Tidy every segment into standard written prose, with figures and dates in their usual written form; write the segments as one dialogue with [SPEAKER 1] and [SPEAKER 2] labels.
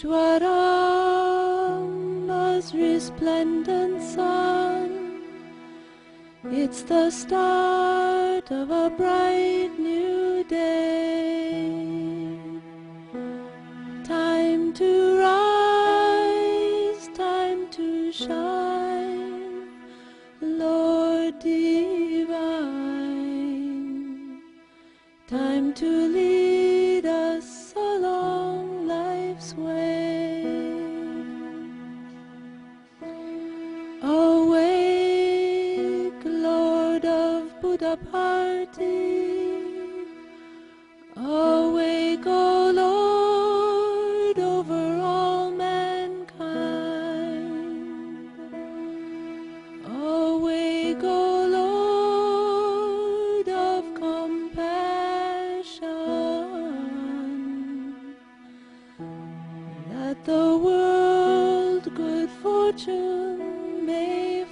[SPEAKER 1] Ishwarama's resplendent sun. It's the start of a bright new day. Time to rise, time to shine, Lord divine. Time to lead us along life's way. Awake, Lord of Buddha party. Awake, O Lord, over all mankind. Awake, O Lord of compassion. That the world good fortune may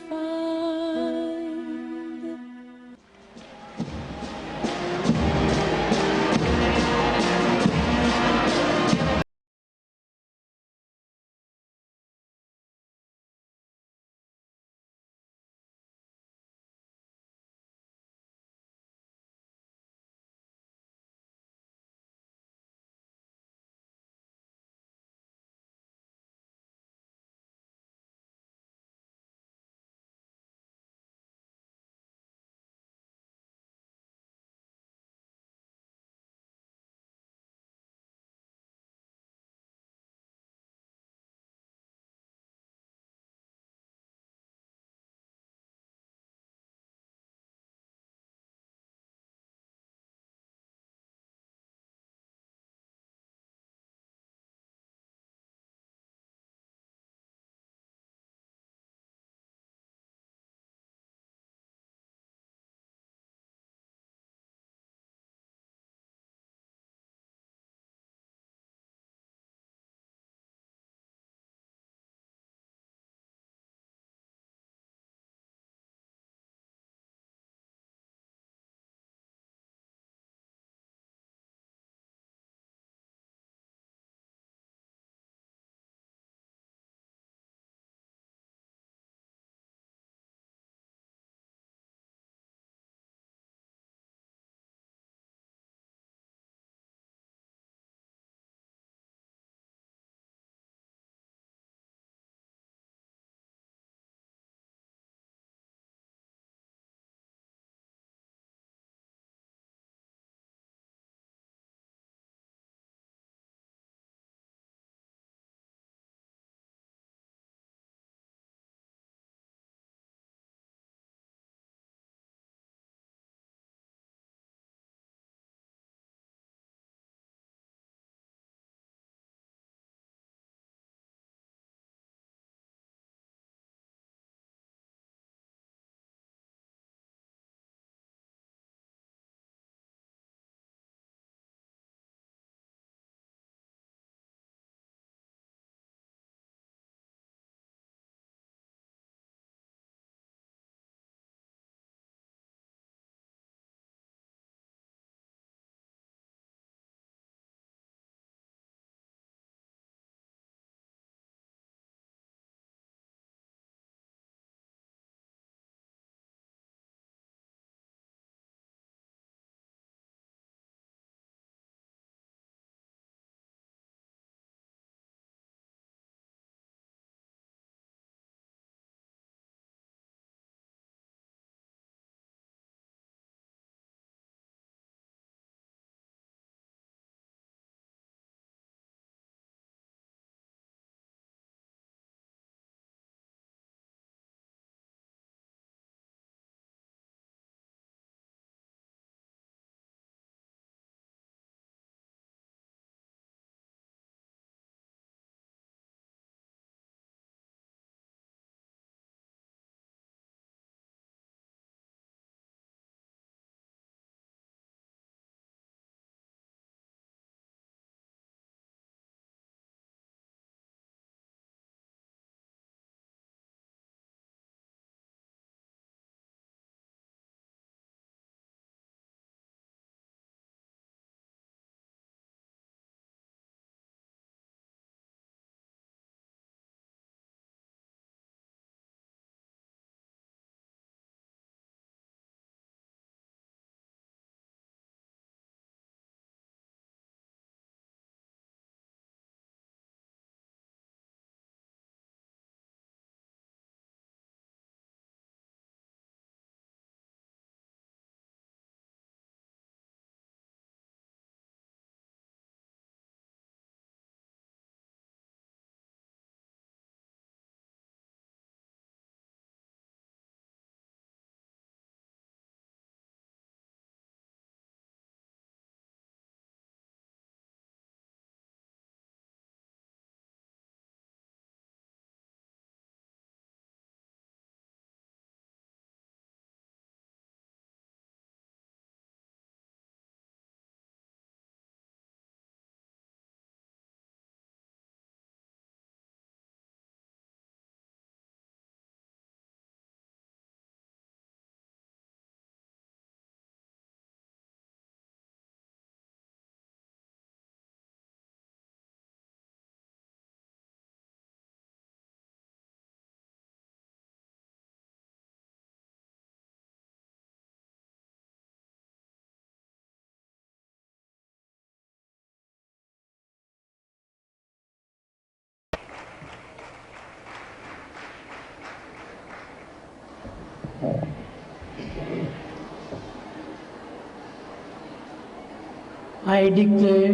[SPEAKER 2] I declare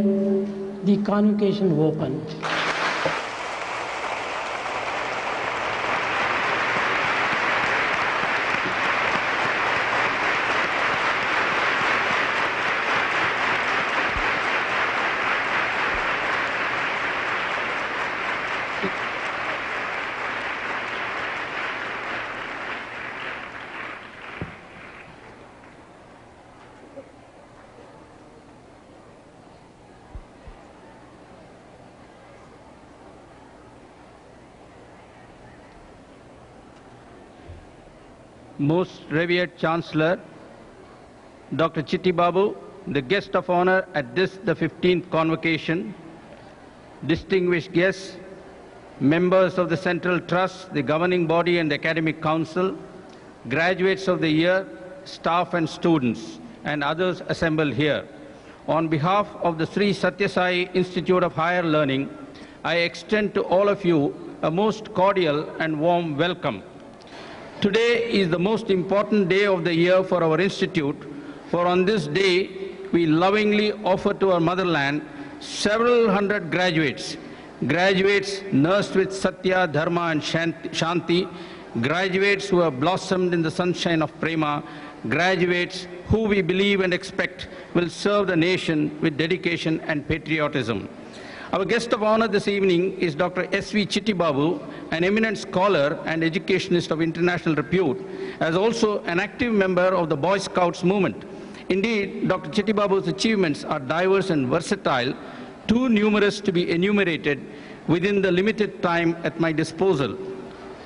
[SPEAKER 2] the convocation open.
[SPEAKER 3] Most revered Chancellor, Dr. Chitti Babu, the guest of honor at this, the 15th convocation, distinguished guests, members of the Central Trust, the governing body and the Academic Council, graduates of the year, staff and students, and others assembled here. On behalf of the Sri Sathya Sai Institute of Higher Learning, I extend to all of you a most cordial and warm welcome. Today is the most important day of the year for our institute, for on this day we lovingly offer to our motherland several hundred graduates nursed with Satya, Dharma and Shanti, graduates who have blossomed in the sunshine of Prema, graduates who we believe and expect will serve the nation with dedication and patriotism. Our guest of honor this evening is Dr. S.V. Chitti Babu, an eminent scholar and educationist of international repute, as also an active member of the Boy Scouts movement. Indeed, Dr. Chitti Babu's achievements are diverse and versatile, too numerous to be enumerated within the limited time at my disposal.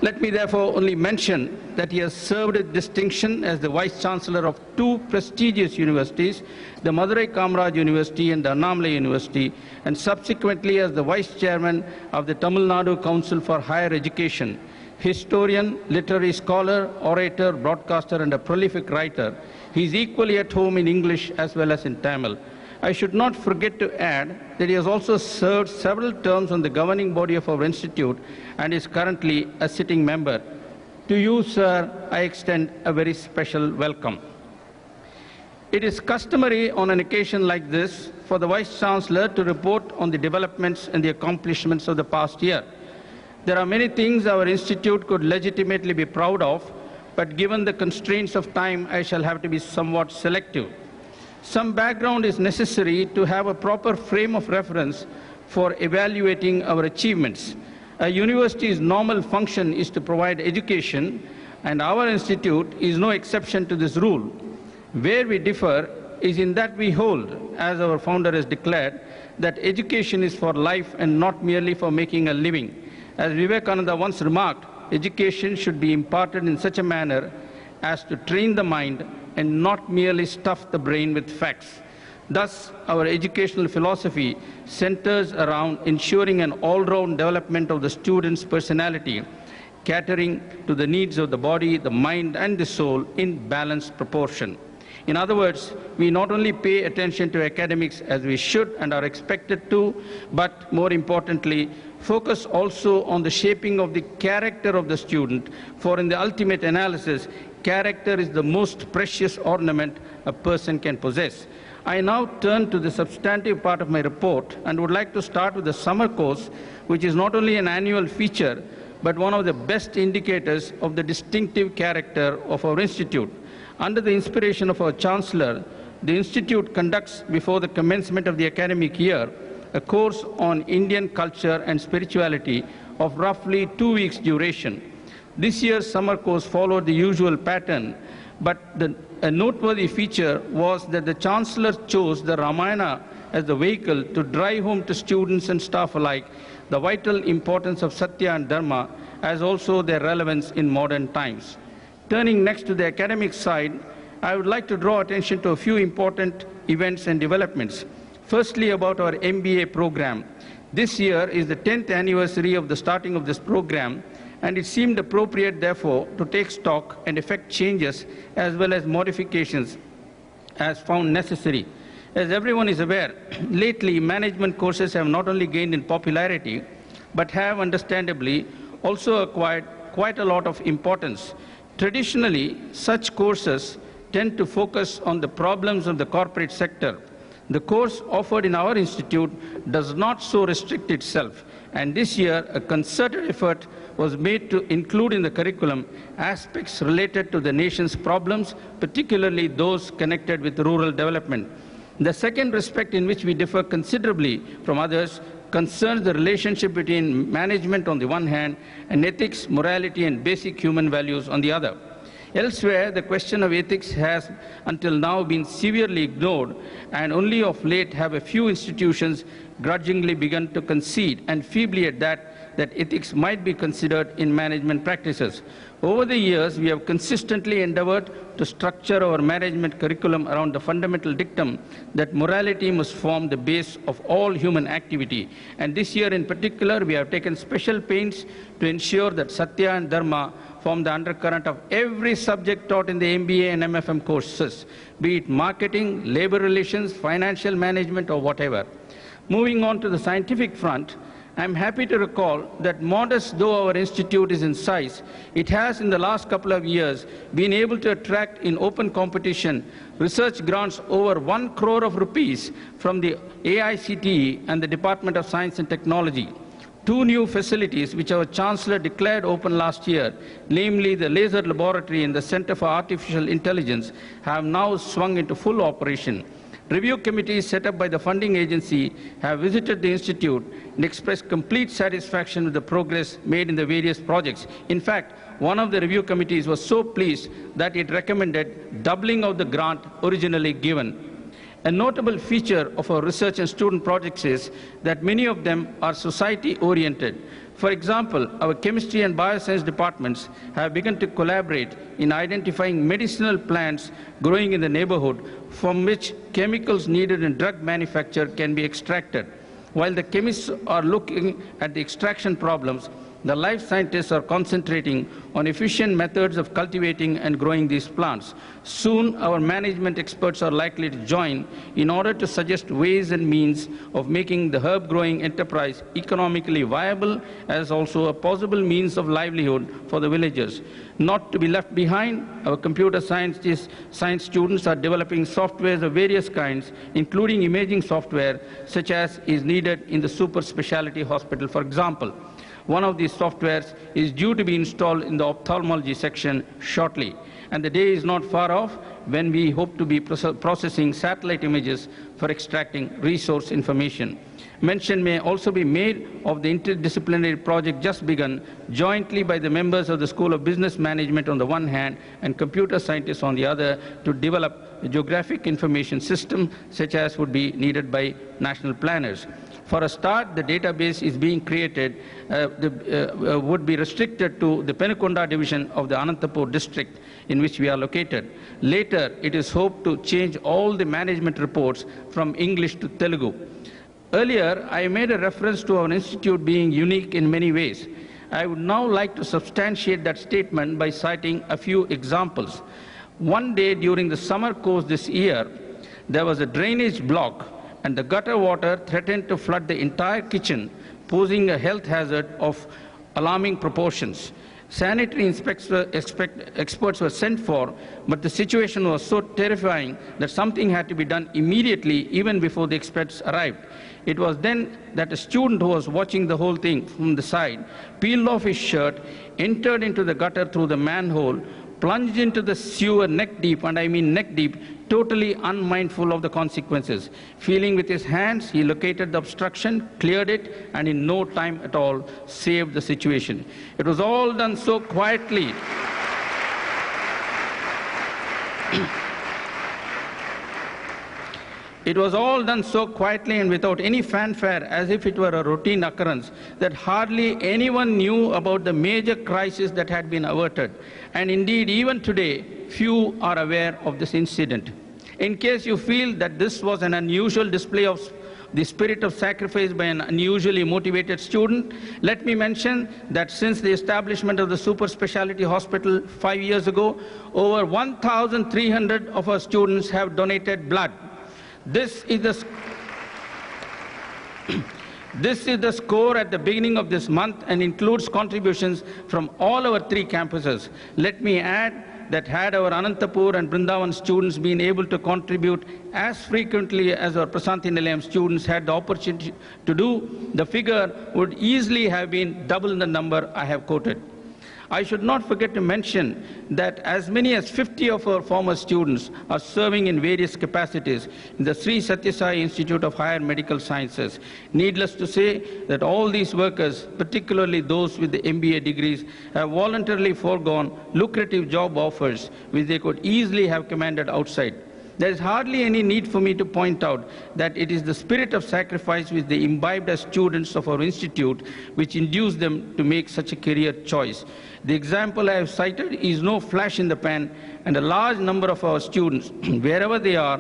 [SPEAKER 3] Let me therefore only mention that he has served with distinction as the Vice Chancellor of two prestigious universities, the Madurai Kamaraj University and the Annamalai University, and subsequently as the Vice Chairman of the Tamil Nadu Council for Higher Education. Historian, literary scholar, orator, broadcaster, and a prolific writer, he is equally at home in English as well as in Tamil. I should not forget to add that he has also served several terms on the governing body of our institute and is currently a sitting member. To you, sir, I extend a very special welcome. It is customary on an occasion like this for the Vice Chancellor to report on the developments and the accomplishments of the past year. There are many things our institute could legitimately be proud of, but given the constraints of time, I shall have to be somewhat selective. Some background is necessary to have a proper frame of reference for evaluating our achievements. A university's normal function is to provide education, and our institute is no exception to this rule. Where we differ is in that we hold, as our founder has declared, that education is for life and not merely for making a living. As Vivekananda once remarked, education should be imparted in such a manner as to train the mind and not merely stuff the brain with facts. Thus, our educational philosophy centers around ensuring an all-round development of the student's personality, catering to the needs of the body, the mind, and the soul in balanced proportion. In other words, we not only pay attention to academics as we should and are expected to, but more importantly, focus also on the shaping of the character of the student, for in the ultimate analysis, character is the most precious ornament a person can possess. I now turn to the substantive part of my report and would like to start with the summer course, which is not only an annual feature, but one of the best indicators of the distinctive character of our institute. Under the inspiration of our Chancellor, the Institute conducts before the commencement of the academic year a course on Indian culture and spirituality of roughly 2 weeks duration. This year's summer course followed the usual pattern, but a noteworthy feature was that the Chancellor chose the Ramayana as the vehicle to drive home to students and staff alike the vital importance of Satya and Dharma, as also their relevance in modern times. Turning next to the academic side, I would like to draw attention to a few important events and developments. Firstly, about our MBA program. This year is the 10th anniversary of the starting of this program, and it seemed appropriate, therefore, to take stock and effect changes as well as modifications as found necessary. As everyone is aware, lately management courses have not only gained in popularity, but have understandably also acquired quite a lot of importance. Traditionally, such courses tend to focus on the problems of the corporate sector. The course offered in our institute does not so restrict itself, and this year a concerted effort was made to include in the curriculum aspects related to the nation's problems, particularly those connected with rural development. The second aspect in which we differ considerably from others concerns the relationship between management on the one hand and ethics, morality, and basic human values on the other. Elsewhere, the question of ethics has until now been severely ignored, and only of late have a few institutions grudgingly begun to concede, and feebly at that ethics might be considered in management practices. Over the years, we have consistently endeavored to structure our management curriculum around the fundamental dictum that morality must form the base of all human activity. And this year in particular, we have taken special pains to ensure that Satya and Dharma form the undercurrent of every subject taught in the MBA and MFM courses, be it marketing, labor relations, financial management, or whatever. Moving on to the scientific front, I am happy to recall that modest though our institute is in size, it has in the last couple of years been able to attract in open competition research grants over 1 crore of rupees from the AICTE and the Department of Science and Technology. 2 new facilities which our Chancellor declared open last year, namely the Laser Laboratory and the Center for Artificial Intelligence, have now swung into full operation. Review committees set up by the funding agency have visited the institute and expressed complete satisfaction with the progress made in the various projects. In fact, one of the review committees was so pleased that it recommended doubling of the grant originally given. A notable feature of our research and student projects is that many of them are society-oriented. For example, our chemistry and bioscience departments have begun to collaborate in identifying medicinal plants growing in the neighborhood from which chemicals needed in drug manufacture can be extracted. While the chemists are looking at the extraction problems, the life scientists are concentrating on efficient methods of cultivating and growing these plants. Soon, our management experts are likely to join in order to suggest ways and means of making the herb-growing enterprise economically viable as also a possible means of livelihood for the villagers. Not to be left behind, our computer science students are developing softwares of various kinds, including imaging software, such as is needed in the super specialty hospital, for example. One of these softwares is due to be installed in the ophthalmology section shortly, and the day is not far off when we hope to be processing satellite images for extracting resource information. Mention may also be made of the interdisciplinary project just begun jointly by the members of the School of Business Management on the one hand and computer scientists on the other to develop a geographic information system such as would be needed by national planners. For a start, the database is being created, would be restricted to the Penukonda division of the Anantapur district in which we are located. Later, it is hoped to change all the management reports from English to Telugu. Earlier, I made a reference to our institute being unique in many ways. I would now like to substantiate that statement by citing a few examples. One day during the summer course this year, there was a drainage block and the gutter water threatened to flood the entire kitchen, posing a health hazard of alarming proportions. Sanitary experts were sent for, but the situation was so terrifying that something had to be done immediately, even before the experts arrived. It was then that a student who was watching the whole thing from the side peeled off his shirt, entered into the gutter through the manhole, plunged into the sewer neck deep, and I mean neck deep, totally unmindful of the consequences. Feeling with his hands, he located the obstruction, cleared it, and in no time at all saved the situation. It was all done so quietly. It was all done so quietly and without any fanfare, as if it were a routine occurrence, that hardly anyone knew about the major crisis that had been averted. And indeed, even today, few are aware of this incident. In case you feel that this was an unusual display of the spirit of sacrifice by an unusually motivated student, let me mention that since the establishment of the super specialty hospital 5 years ago, over 1,300 of our students have donated blood. This is This is the score at the beginning of this month and includes contributions from all our 3 campuses. Let me add that had our Anantapur and Brindavan students been able to contribute as frequently as our Prasanthi Nilayam students had the opportunity to do, the figure would easily have been double the number I have quoted. I should not forget to mention that as many as 50 of our former students are serving in various capacities in the Sri Sathya Sai Institute of Higher Medical Sciences. Needless to say that all these workers, particularly those with the MBA degrees, have voluntarily foregone lucrative job offers which they could easily have commanded outside. There is hardly any need for me to point out that it is the spirit of sacrifice which they imbibed as students of our institute which induced them to make such a career choice. The example I have cited is no flash in the pan, and a large number of our students, wherever they are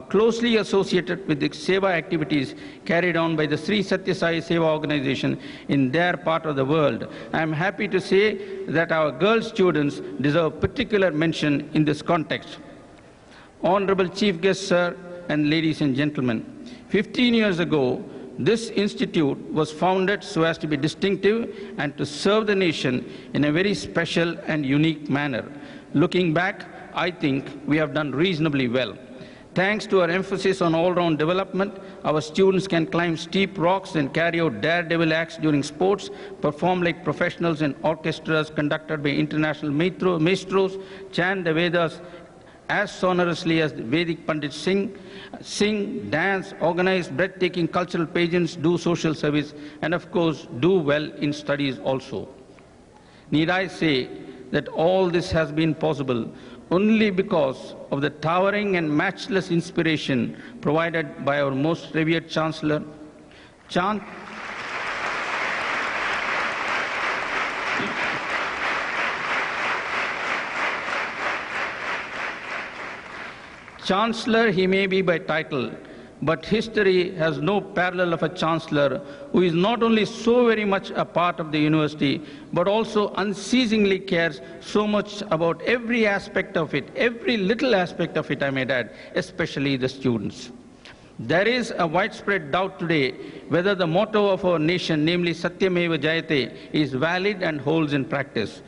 [SPEAKER 3] closely associated with the Seva activities carried on by the Sri Sathya Sai Seva organization in their part of the world. I am happy to say that our girl students deserve particular mention in this context. Honorable Chief Guest, Sir, and ladies and gentlemen, 15 years ago, this institute was founded so as to be distinctive and to serve the nation in a very special and unique manner. Looking back, I think we have done reasonably well. Thanks to our emphasis on all-round development, our students can climb steep rocks and carry out daredevil acts during sports, perform like professionals in orchestras conducted by international maestros, chant the Vedas as sonorously as the Vedic Pandits sing, dance, organize breathtaking cultural pageants, do social service, and of course, do well in studies also. Need I say that all this has been possible only because of the towering and matchless inspiration provided by our most revered Chancellor, Chancellor he may be by title, but history has no parallel of a Chancellor who is not only so very much a part of the university, but also unceasingly cares so much about every aspect of it, every little aspect of it, I may add, especially the students. There is a widespread doubt today whether the motto of our nation, namely Satyameva Jayate, is valid and holds in practice.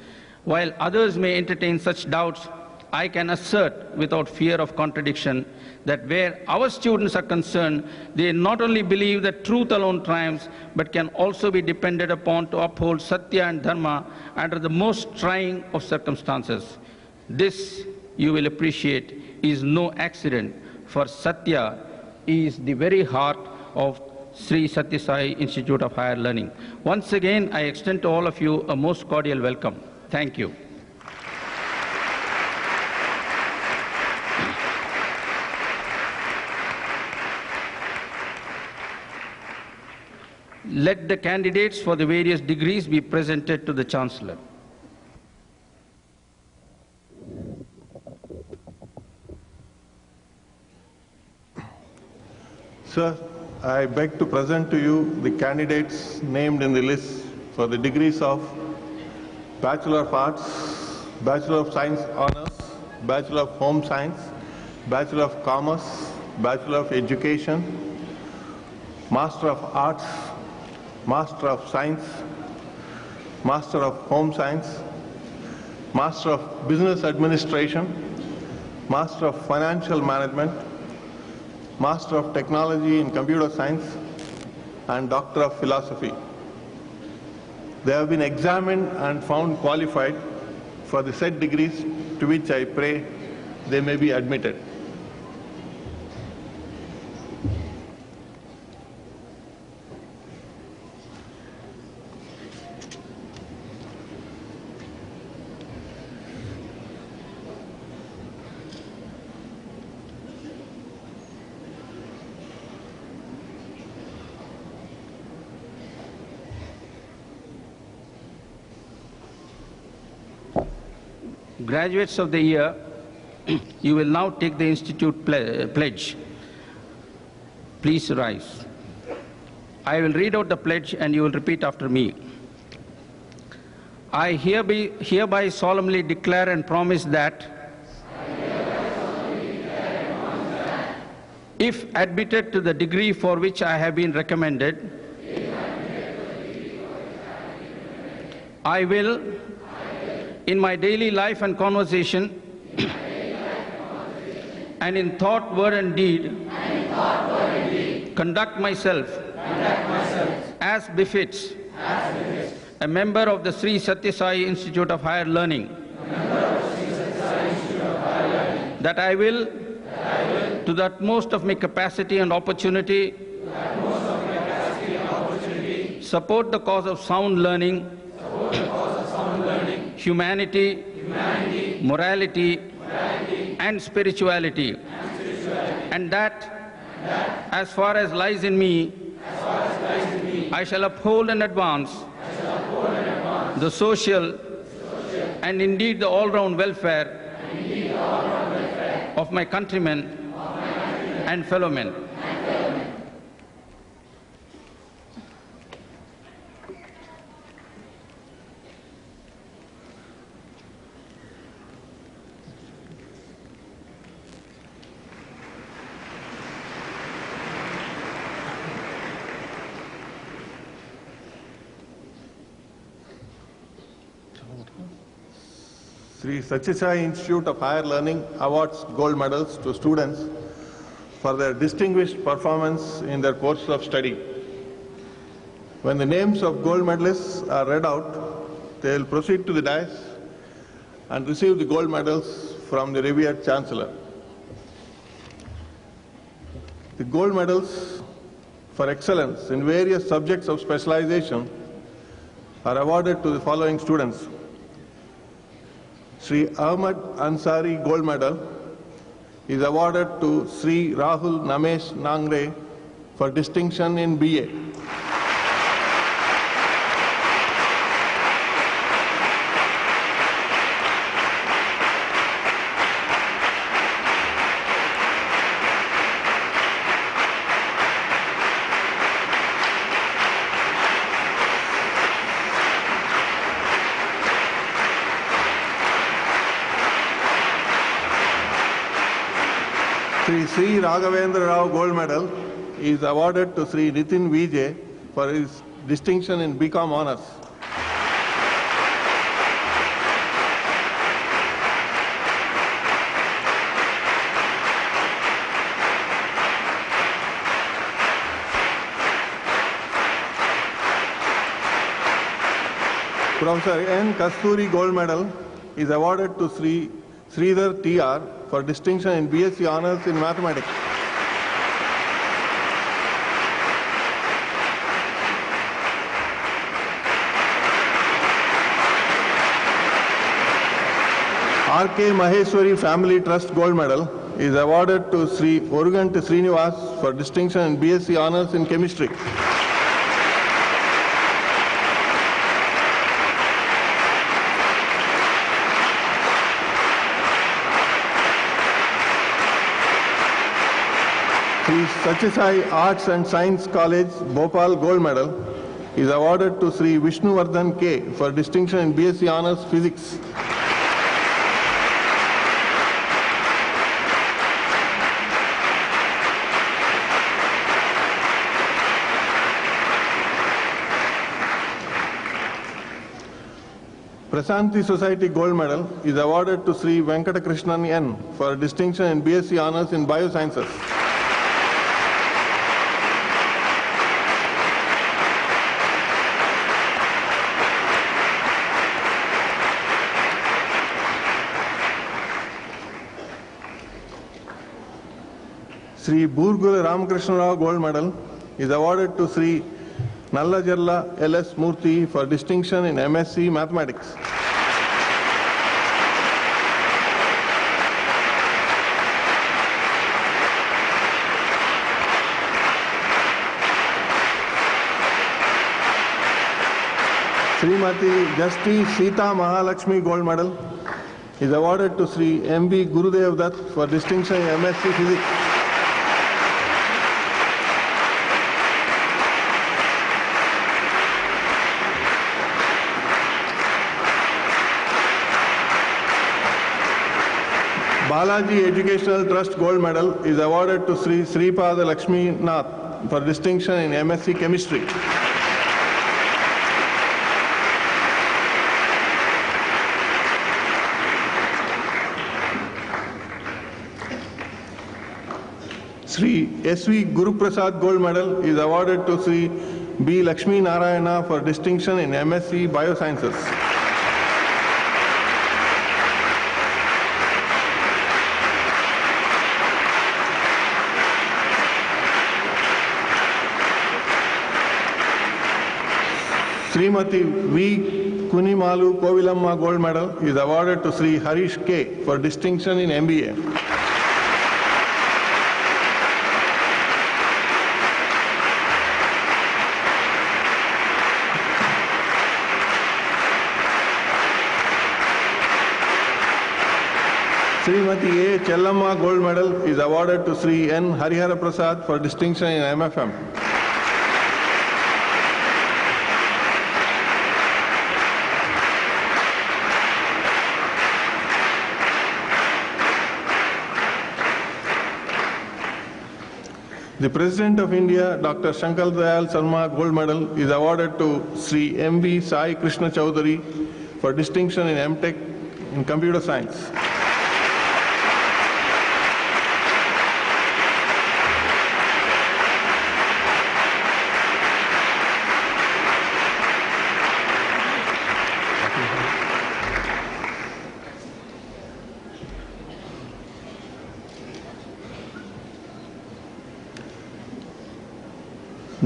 [SPEAKER 3] While others may entertain such doubts, I can assert without fear of contradiction that where our students are concerned, they not only believe that truth alone triumphs, but can also be depended upon to uphold Satya and Dharma under the most trying of circumstances. This, you will appreciate, is no accident, for Satya is the very heart of Sri Sathya Sai Institute of Higher Learning. Once again, I extend to all of you a most cordial welcome. Thank you. Let the candidates for the various degrees be presented to the Chancellor.
[SPEAKER 4] Sir, I beg to present to you the candidates named in the list for the degrees of Bachelor of Arts, Bachelor of Science Honours, Bachelor of Home Science, Bachelor of Commerce, Bachelor of Education, Master of Arts, Master of Science, Master of Home Science, Master of Business Administration, Master of Financial Management, Master of Technology in Computer Science, and Doctor of Philosophy. They have been examined and found qualified for the said degrees, to which I pray they may be admitted.
[SPEAKER 3] Graduates of the year, you will now take the Institute pledge. Please rise. I will read out the pledge and you will repeat after me. I hereby solemnly declare and promise that if admitted to the degree for which I have been recommended, I will, in my daily life and conversation, and in thought, word and deed, conduct myself as befits a member of the Sri Sathya Sai Institute of Higher Learning, that I will, to the utmost of my capacity and opportunity, support the cause of sound learning, humanity, morality, and spirituality, and that, as far as lies in me, I shall uphold and advance the social and indeed the all-round welfare of my countrymen and fellow men.
[SPEAKER 4] Sri Sathya Sai Institute of Higher Learning awards gold medals to students for their distinguished performance in their course of study. When the names of gold medalists are read out, they will proceed to the dais and receive the gold medals from the revered Chancellor. The gold medals for excellence in various subjects of specialization are awarded to the following students. Sri Ahmad Ansari Gold Medal is awarded to Sri Rahul Namesh Nangre for distinction in BA. Sri Raghavendra Rao Gold Medal is awarded to Sri Nitin Vijay for his distinction in BCom Honours. Professor N. Kasturi Gold Medal is awarded to Sri Sridhar T.R. for distinction in BSc Honours in Mathematics. R.K. Maheshwari Family Trust Gold Medal is awarded to Sri Orugant Srinivas for distinction in BSc Honours in Chemistry. Sri Sathya Sai Arts and Science College Bhopal Gold Medal is awarded to Sri Vishnuvardhan K for distinction in BSc Honours Physics. Prasanthi Society Gold Medal is awarded to Sri Venkatakrishnan N for distinction in BSc Honours in Biosciences. Sri Burgula Ramakrishna Rao Gold Medal is awarded to Sri Nallajarla L.S. Murthy for distinction in MSc Mathematics. Srimati Justice Sita Mahalakshmi Gold Medal is awarded to Sri M.B. Gurudev Dutt for distinction in MSc Physics. Balaji Educational Trust Gold Medal is awarded to Sri Sripada Lakshmi Nath for distinction in MSc Chemistry. Sri S.V. Guru Prasad Gold Medal is awarded to Sri B. Lakshmi Narayana for distinction in MSc Biosciences. Srimati V. Kunimalu Kovilamma Gold Medal is awarded to Sri Harish K. for distinction in MBA. Srimati A. Chellamma Gold Medal is awarded to Sri N. Harihara Prasad for distinction in MFM. The President of India, Dr. Shankar Dayal Sharma Gold Medal is awarded to Sri M.V. Sai Krishna Chowdhury for distinction in M.Tech in Computer Science.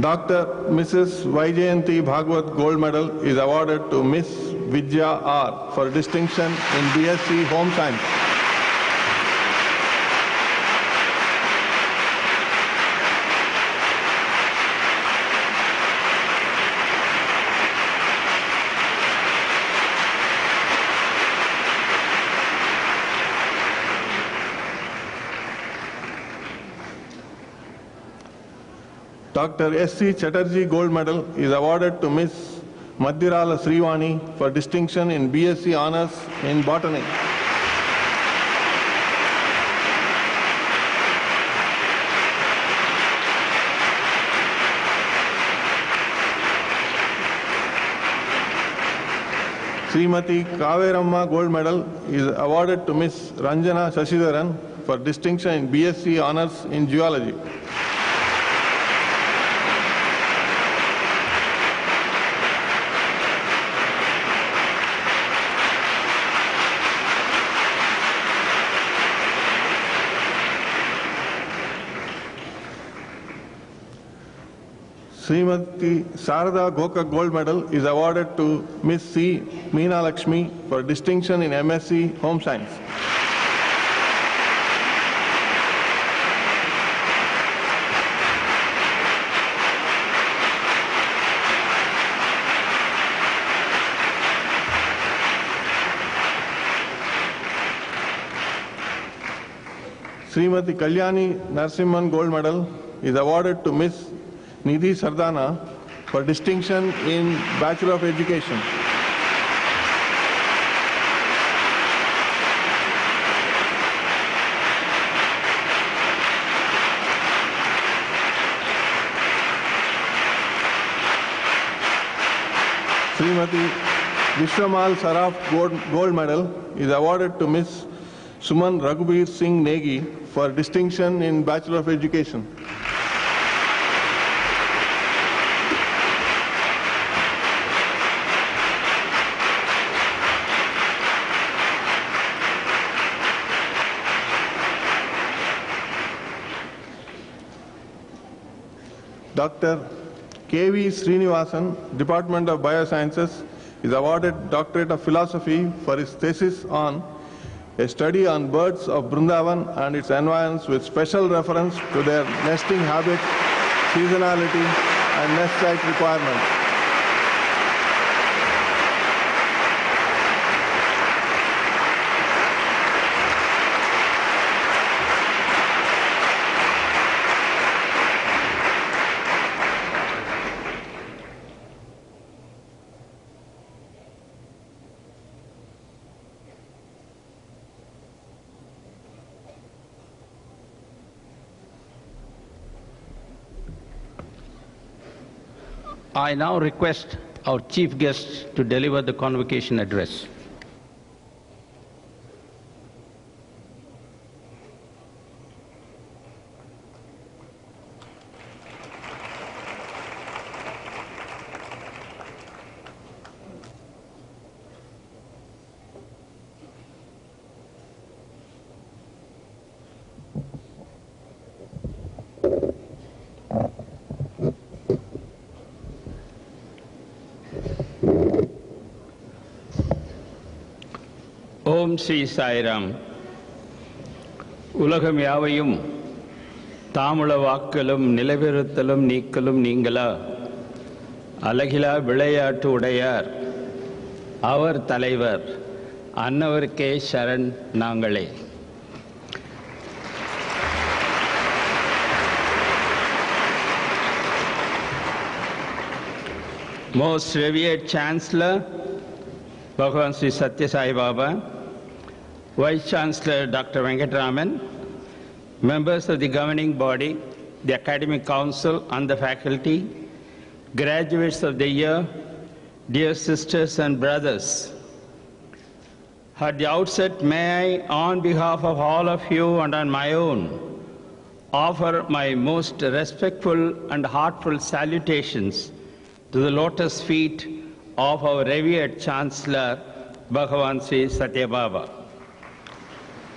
[SPEAKER 4] Dr. Mrs. Vaijayanti Bhagwat Gold Medal is awarded to Miss Vidya R. for distinction in BSc Home Science. Dr. S.C. Chatterjee Gold Medal is awarded to Miss Madhirala Srivani for distinction in BSc Honours in Botany. Srimati Kaveramma Gold Medal is awarded to Miss Ranjana Shashidharan for distinction in BSc Honours in Geology. Srimati Sarada Gokak Gold Medal is awarded to Miss C. Meena Lakshmi for distinction in MSc Home Science. Srimati Kalyani Narsimhan Gold Medal is awarded to Miss Nidhi Sardana for distinction in Bachelor of Education. Srimati Vishwamal Saraf Gold Medal is awarded to Miss Suman Raghubir Singh Negi for distinction in Bachelor of Education. Dr. K.V. Srinivasan, Department of Biosciences, is awarded Doctorate of Philosophy for his thesis on a study on birds of Brindavan and its environs with special reference to their nesting habits, seasonality, and nest site requirements.
[SPEAKER 3] I now request our chief guest to deliver the convocation address.
[SPEAKER 5] ஓம் ஸ்ரீ சாய்ராம். உலகம் யாவையும் தாமுளவாக்கலும் நிலைபெறுத்தலும் நீக்கலும் நீங்களா அழகிலா விளையாட்டு உடையார் அவர் தலைவர் அன்னவருக்கே சரண் நாங்களே. Most revered Chancellor Bhagavan Sri Satya Sai Baba, Vice Chancellor Dr. Venkataraman, members of the governing body, the Academic Council and the faculty, graduates of the year, dear sisters and brothers. At the outset, may I, on behalf of all of you and on my own, offer my most respectful and heartfelt salutations to the lotus feet of our revered Chancellor, Bhagavan Sri Satya Baba.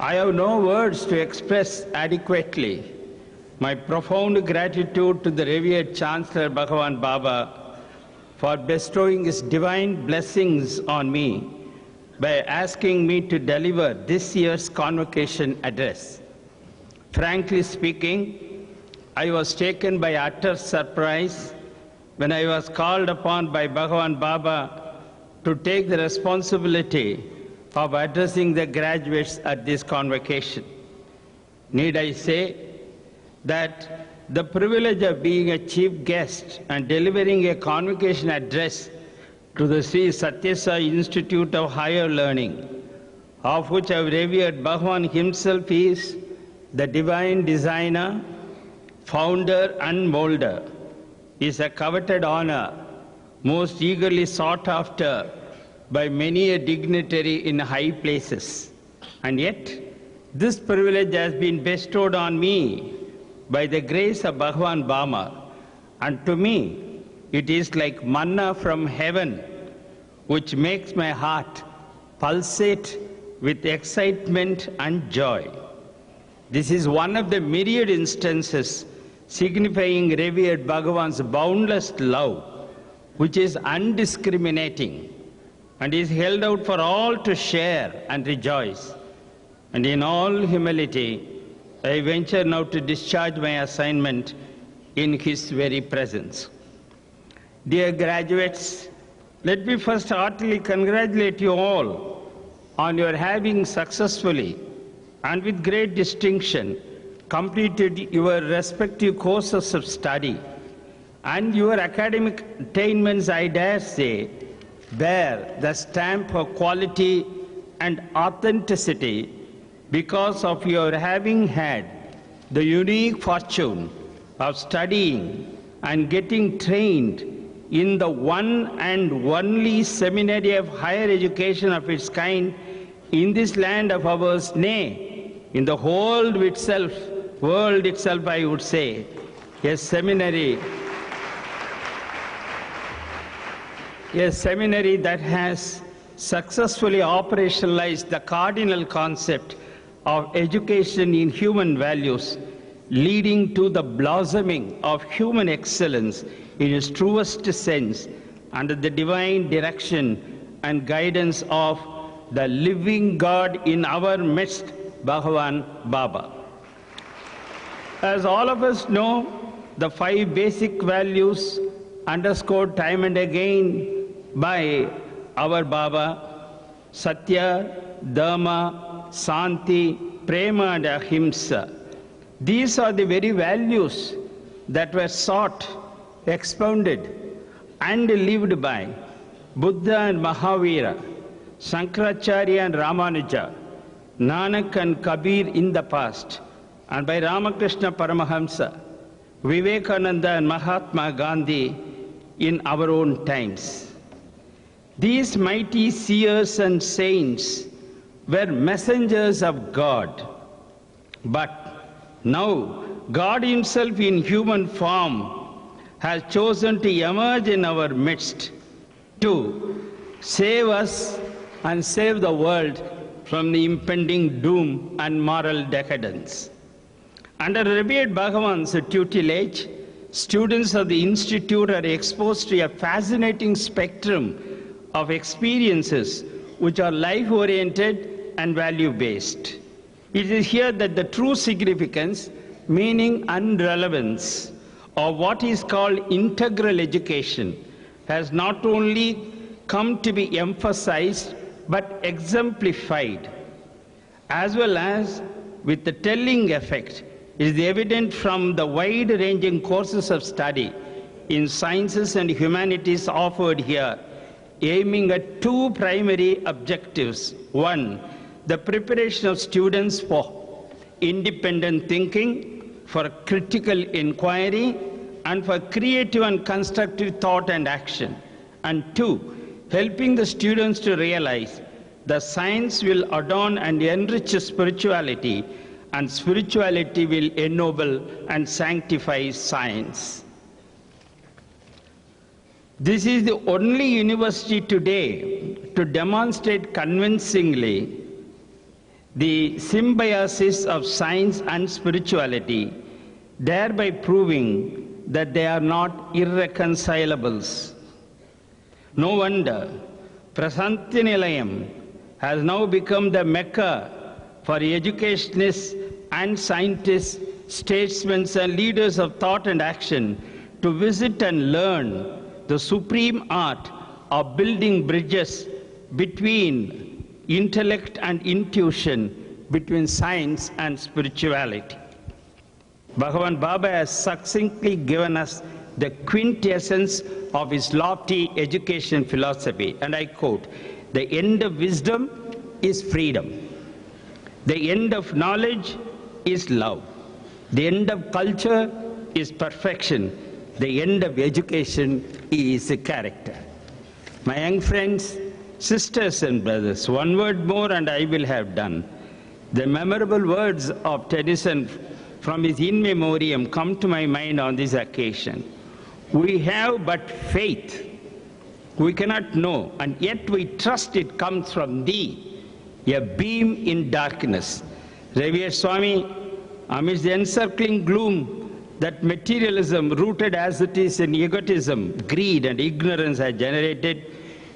[SPEAKER 5] I have no words to express adequately my profound gratitude to the revered Chancellor, Bhagavan Baba, for bestowing his divine blessings on me by asking me to deliver this year's convocation address. Frankly speaking, I was taken by utter surprise when I was called upon by Bhagavan Baba to take the responsibility of addressing the graduates at this convocation. Need I say that the privilege of being a chief guest and delivering a convocation address to the Sri Satya Sai Institute of Higher Learning, of which our revered Bhagavan himself is the divine designer, founder and molder, is a coveted honor, most eagerly sought after by many a dignitary in high places. And yet, this privilege has been bestowed on me by the grace of Bhagavan Baba, and to me, it is like manna from heaven, which makes my heart pulsate with excitement and joy. This is one of the myriad instances signifying revered Bhagavan's boundless love, which is undiscriminating and is held out for all to share and rejoice. And in all humility, I venture now to discharge my assignment in his very presence. Dear graduates, let me first heartily congratulate you all on your having successfully and with great distinction completed your respective courses of study, and your academic attainments, I dare say, bear the stamp of quality and authenticity because of your having had the unique fortune of studying and getting trained in the one and only seminary of higher education of its kind in this land of ours, nay, in the whole world itself, I would say, a seminary that has successfully operationalized the cardinal concept of education in human values, leading to the blossoming of human excellence in its truest sense under the divine direction and guidance of the living God in our midst, Bhagavan Baba. As all of us know, the 5 basic values underscored time and again by our Baba, Satya, Dharma, Santi, Prema and Ahimsa. These are the very values that were sought, expounded and lived by Buddha and Mahavira, Shankaracharya and Ramanuja, Nanak and Kabir in the past, and by Ramakrishna Paramahamsa, Vivekananda and Mahatma Gandhi in our own times. These mighty seers and saints were messengers of God. But now God himself in human form has chosen to emerge in our midst to save us and save the world from the impending doom and moral decadence. Under revered Bhagavan's tutelage, students of the Institute are exposed to a fascinating spectrum of experiences which are life-oriented, and value-based. It is here that the true significance, meaning and relevance of what is called integral education has not only come to be emphasized but exemplified, as well as with the telling effect is evident from the wide-ranging courses of study in sciences and humanities offered here, aiming at two primary objectives. One, the preparation of students for independent thinking, for critical inquiry, and for creative and constructive thought and action. And two, helping the students to realize that science will adorn and enrich spirituality, and spirituality will ennoble and sanctify science. This is the only university today to demonstrate convincingly the symbiosis of science and spirituality, thereby proving that they are not irreconcilables. No wonder Prasanthi Nilayam has now become the mecca for educationists and scientists, statesmen and leaders of thought and action to visit and learn the supreme art of building bridges between intellect and intuition, between science and spirituality. Bhagavan Baba has succinctly given us the quintessence of his lofty education philosophy, and I quote, "The end of wisdom is freedom. The end of knowledge is love. The end of culture is perfection. The end of education is character." My young friends, sisters and brothers, one word more and I will have done. The memorable words of Tennyson from his In Memoriam come to my mind on this occasion. We have but faith. We cannot know, and yet we trust it comes from thee, a beam in darkness. Revered Swami, amidst the encircling gloom that materialism, rooted as it is in egotism, greed and ignorance has generated,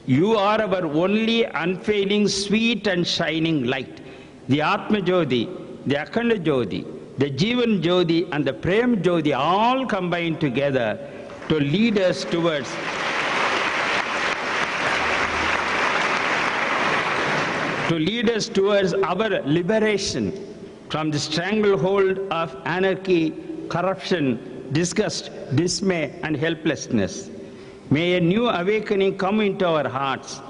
[SPEAKER 5] you are our only unfailing, sweet and shining light. The Atma Jyoti, the Akhanda Jyoti, the Jivan Jyoti and the Prem Jyoti all combine together to lead us towards our liberation from the stranglehold of anarchy, corruption, disgust, dismay and helplessness. May a new awakening come into our hearts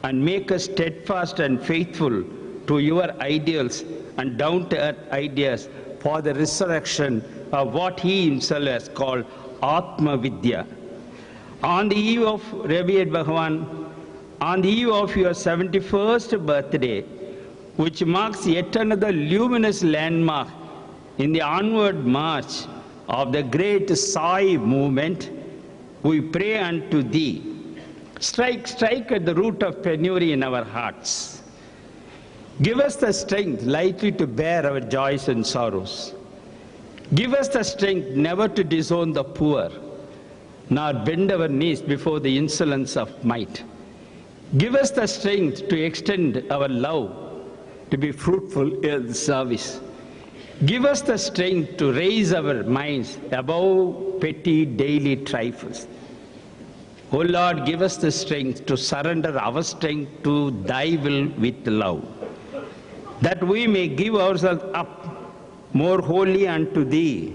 [SPEAKER 5] and make us steadfast and faithful to your ideals and down-to-earth ideas for the resurrection of what he himself has called Atma Vidya. On the eve of Revered Bhagavan, on the eve of your 71st birthday, which marks yet another luminous landmark in the onward march of the great Sai movement, we pray unto thee, strike at the root of penury in our hearts. Give us the strength lightly to bear our joys and sorrows. Give us the strength never to disown the poor, nor bend our knees before the insolence of might. Give us the strength to extend our love, to be fruitful in service. Give us the strength to raise our minds above petty daily trifles. O Lord, give us the strength to surrender our strength to thy will with love, that we may give ourselves up more wholly unto thee.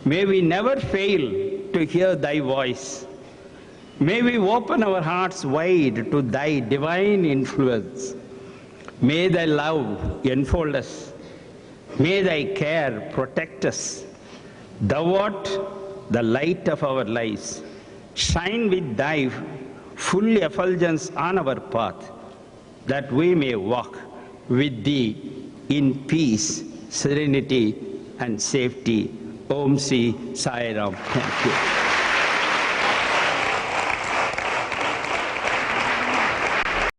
[SPEAKER 5] May we never fail to hear thy voice. May we open our hearts wide to thy divine influence. May thy love enfold us. May thy care protect us. Thou art the light of our lives. Shine with thy full effulgence on our path, that we may walk with thee in peace, serenity and safety. Om Sri Sai Ram. Thank you.